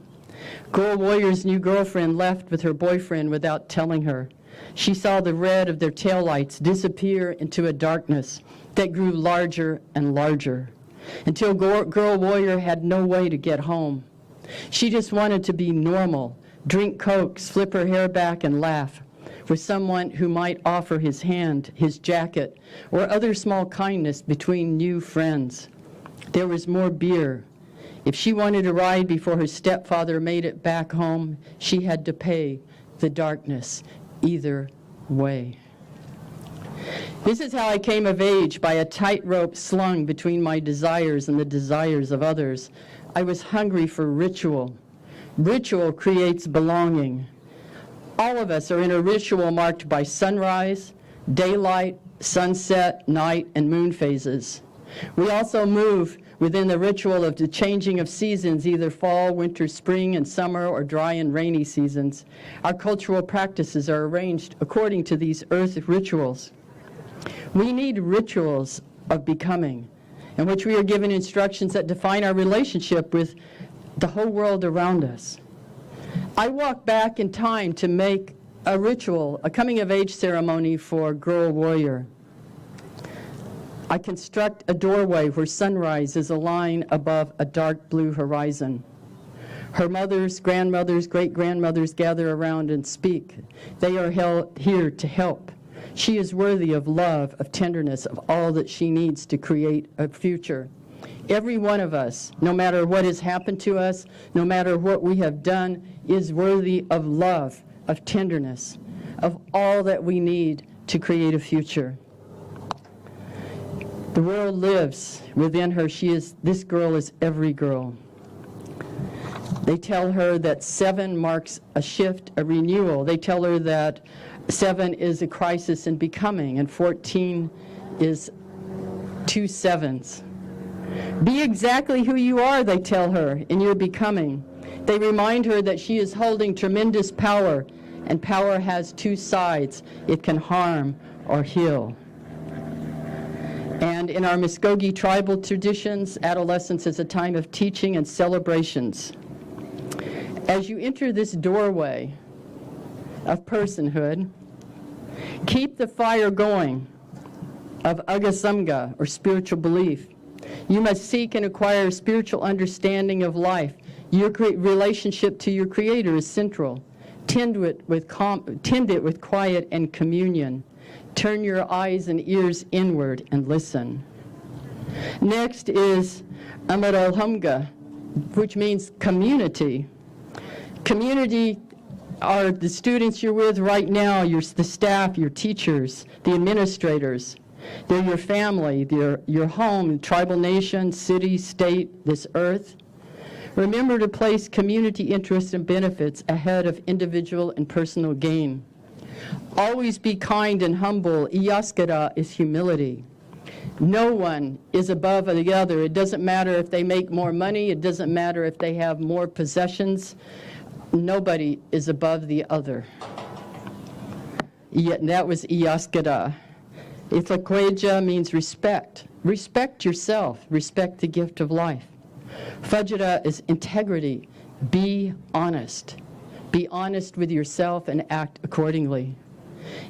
Girl warrior's new girlfriend left with her boyfriend without telling her. She saw the red of their taillights disappear into a darkness that grew larger and larger. until Girl Warrior had no way to get home. She just wanted to be normal, drink Cokes, flip her hair back, and laugh with someone who might offer his hand, his jacket, or other small kindness between new friends. There was more beer. If she wanted to ride before her stepfather made it back home, she had to pay the darkness either way. This is how I came of age, by a tightrope slung between my desires and the desires of others. I was hungry for ritual. Ritual creates belonging. All of us are in a ritual marked by sunrise, daylight, sunset, night, and moon phases. We also move within the ritual of the changing of seasons, either fall, winter, spring, and summer, or dry and rainy seasons. Our cultural practices are arranged according to these earth rituals. We need rituals of becoming, in which we are given instructions that define our relationship with the whole world around us. I walk back in time to make a ritual, a coming-of-age ceremony for Girl Warrior. I construct a doorway where sunrise is a line above a dark blue horizon. Her mothers, grandmothers, great-grandmothers gather around and speak. They are here to help. She is worthy of love, of tenderness, of all that she needs to create a future. Every one of us, no matter what has happened to us, no matter what we have done, is worthy of love, of tenderness, of all that we need to create a future. The world lives within her. This girl is every girl. They tell her that 7 marks a shift, a renewal. They tell her that 7 is a crisis in becoming, and 14 is 2 sevens. Be exactly who you are, they tell her, in your becoming. They remind her that she is holding tremendous power, and power has 2 sides. It can harm or heal. And in our Muskogee tribal traditions, adolescence is a time of teaching and celebrations. As you enter this doorway of personhood, keep the fire going of Agasamga, or spiritual belief. You must seek and acquire spiritual understanding of life. Your relationship to your Creator is central. Tend it with quiet and communion. Turn your eyes and ears inward and listen. Next is Amaralhamga, which means community. Community are the students you're with right now, the staff, your teachers, the administrators. They're your family, they're your home, tribal nation, city, state, this earth. Remember to place community interests and benefits ahead of individual and personal gain. Always be kind and humble. Iyaskara is humility. No one is above the other. It doesn't matter if they make more money. It doesn't matter if they have more possessions. Nobody is above the other. Yet that was Iyaskara. Itlakweja means respect. Respect yourself. Respect the gift of life. Fajra is integrity. Be honest. Be honest with yourself and act accordingly.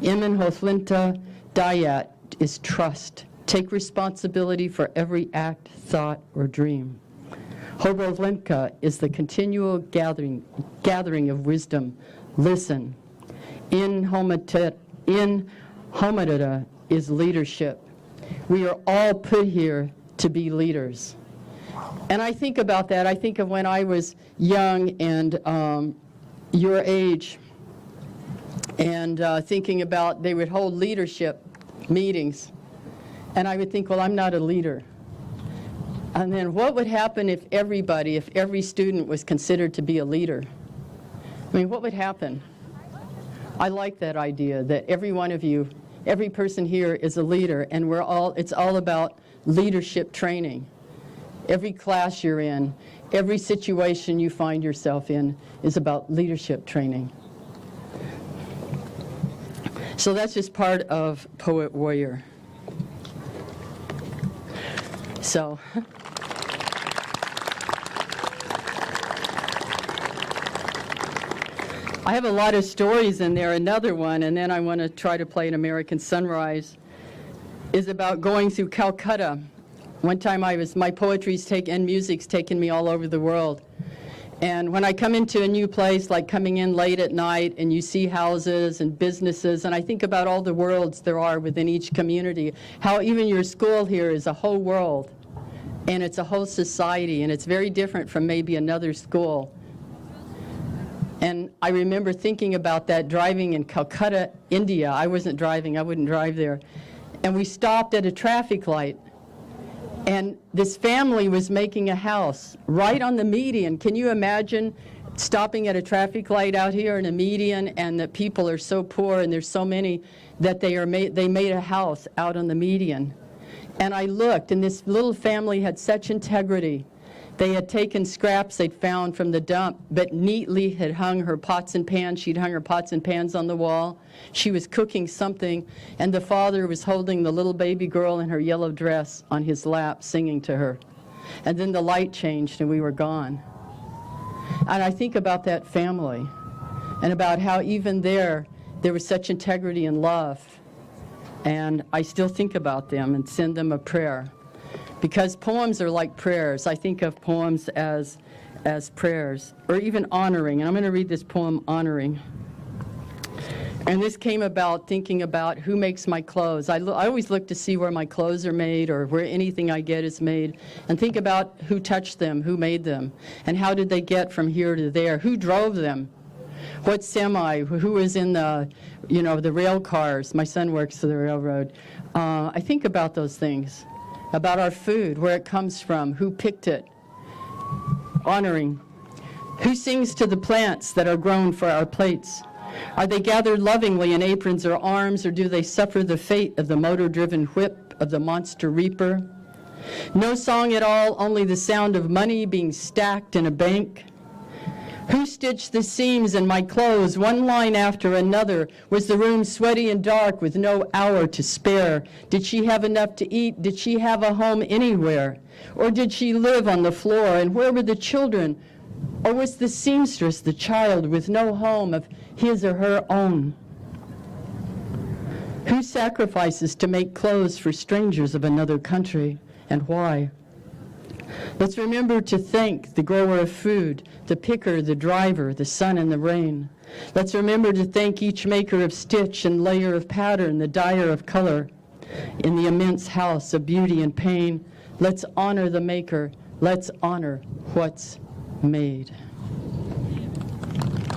Imen Hothlinta Dayat is trust. Take responsibility for every act, thought, or dream. Hobovlenka is the continual gathering of wisdom. Listen. In Homadada is leadership. We are all put here to be leaders. And I think about that. I think of when I was young and your age, and thinking about they would hold leadership meetings. And I would think, well, I'm not a leader. And then what would happen if every student was considered to be a leader? I mean, what would happen? I like that idea that every one of you, every person here is a leader, and it's all about leadership training. Every class you're in, every situation you find yourself in is about leadership training. So that's just part of Poet Warrior. So I have a lot of stories in there. Another one, and then I want to try to play an American Sunrise, is about going through Calcutta One time my poetry's and music's taken me all over the world. And when I come into a new place, like coming in late at night, and you see houses and businesses, and I think about all the worlds there are within each community, how even your school here is a whole world, and it's a whole society, and it's very different from maybe another school. And I remember thinking about that driving in Calcutta, India. I wasn't driving, I wouldn't drive there. And we stopped at a traffic light. And this family was making a house right on the median. Can you imagine stopping at a traffic light out here in a median, and the people are so poor and there's so many that they made a house out on the median. And I looked, and this little family had such integrity. They had taken scraps they'd found from the dump, but neatly had hung her pots and pans. She'd hung her pots and pans on the wall. She was cooking something, and the father was holding the little baby girl in her yellow dress on his lap, singing to her. And then the light changed, and we were gone. And I think about that family, and about how even there was such integrity and love. And I still think about them and send them a prayer. Because poems are like prayers. I think of poems as prayers, or even honoring. And I'm going to read this poem, Honoring. And this came about thinking about who makes my clothes. I always look to see where my clothes are made, or where anything I get is made, and think about who touched them, who made them, and how did they get from here to there, who drove them, what semi, who was in the rail cars. My son works for the railroad. I think about those things. About our food, where it comes from, who picked it. Honoring. Who sings to the plants that are grown for our plates? Are they gathered lovingly in aprons or arms, or do they suffer the fate of the motor-driven whip of the monster reaper? No song at all, only the sound of money being stacked in a bank. Who stitched the seams in my clothes, one line after another? Was the room sweaty and dark with no hour to spare? Did she have enough to eat? Did she have a home anywhere? Or did she live on the floor? And where were the children? Or was the seamstress the child with no home of his or her own? Who sacrifices to make clothes for strangers of another country, and why? Let's remember to thank the grower of food, the picker, the driver, the sun and the rain. Let's remember to thank each maker of stitch and layer of pattern, the dyer of color. In the immense house of beauty and pain, let's honor the maker. Let's honor what's made.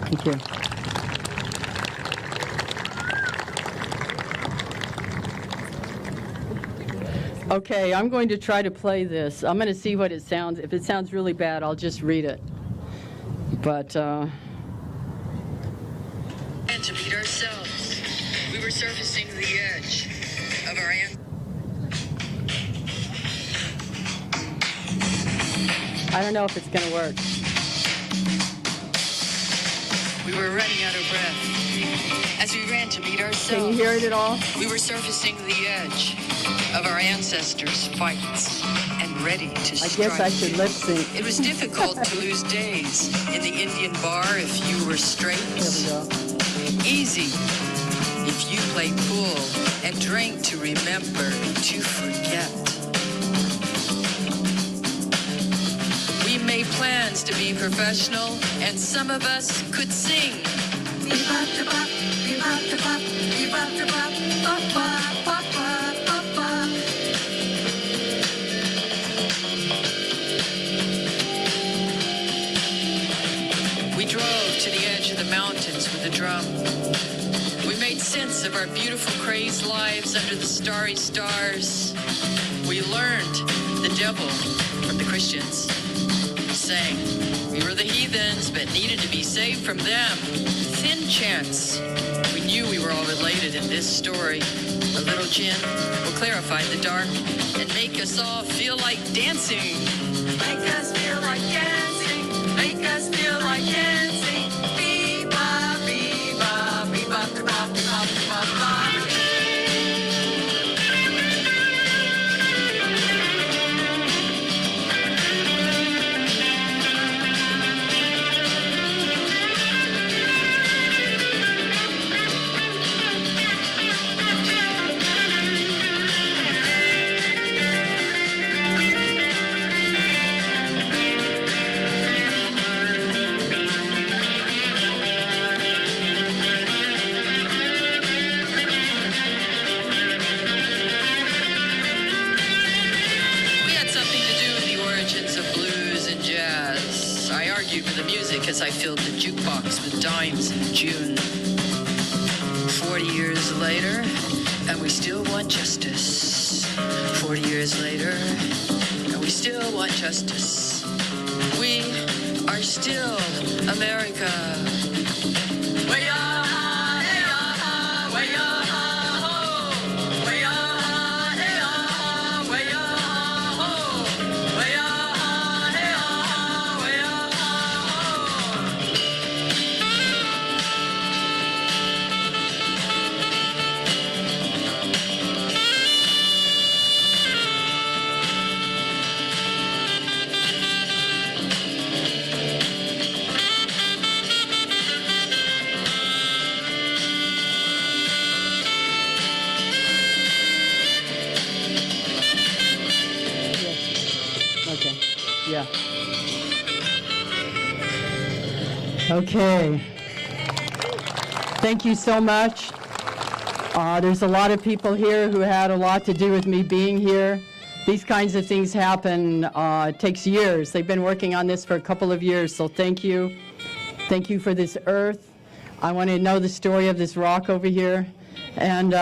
Thank you. Okay, I'm going to try to play this. I'm going to see what it sounds. If it sounds really bad, I'll just read it. But, And to meet ourselves, we were surfacing the edge of our I don't know if it's going to work. We were running out of breath as we ran to meet ourselves. Can you hear it at all? We were surfacing the edge of our ancestors' fights and ready to strike. I guess I should lip sync. It was difficult to lose days in the Indian bar if you were straight. There we go. Easy if you played pool and drank to remember to forget. We made plans to be professional, and some of us could sing. Bebop-da-bop, bebop-da-bop, bebop-da-bop, bop-bop, bop-bop, bop-bop. We drove to the edge of the mountains with a drum. We made sense of our beautiful crazed lives under the starry stars. We learned the devil from the Christians. Sang. We were the heathens, but needed to be saved from them. Thin chance. We knew we were all related in this story. A little gin will clarify the dark and make us all feel like dancing. Make us feel like dancing. Make us feel like dancing. Bebop, bebop, bebop, bebop, bebop, bebop. argued with the music as I filled the jukebox with dimes in June. 40 years later, and we still want justice. 40 years later, and we still want justice. We are still America. Okay. Yeah. Okay. Thank you so much. There's a lot of people here who had a lot to do with me being here. These kinds of things happen. It takes years. They've been working on this for a couple of years, so thank you. Thank you for this earth. I want to know the story of this rock over here. And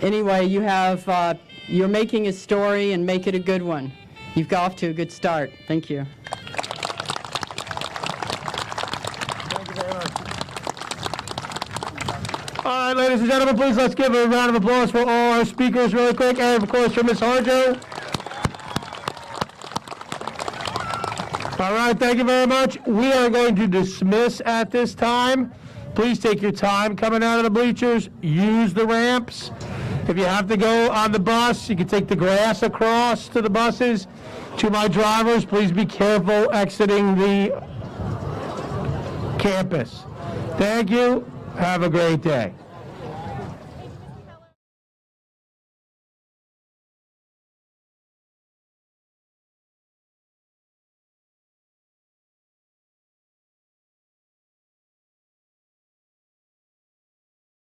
anyway, you're making a story, and make it a good one. You've got off to a good start. Thank you. All right, ladies and gentlemen, please let's give a round of applause for all our speakers really quick, and of course for Ms. Harjo. All right, thank you very much. We are going to dismiss at this time. Please take your time coming out of the bleachers. Use the ramps. If you have to go on the bus, you can take the grass across to the buses. To my drivers, please be careful exiting the campus. Thank you. Have a great day.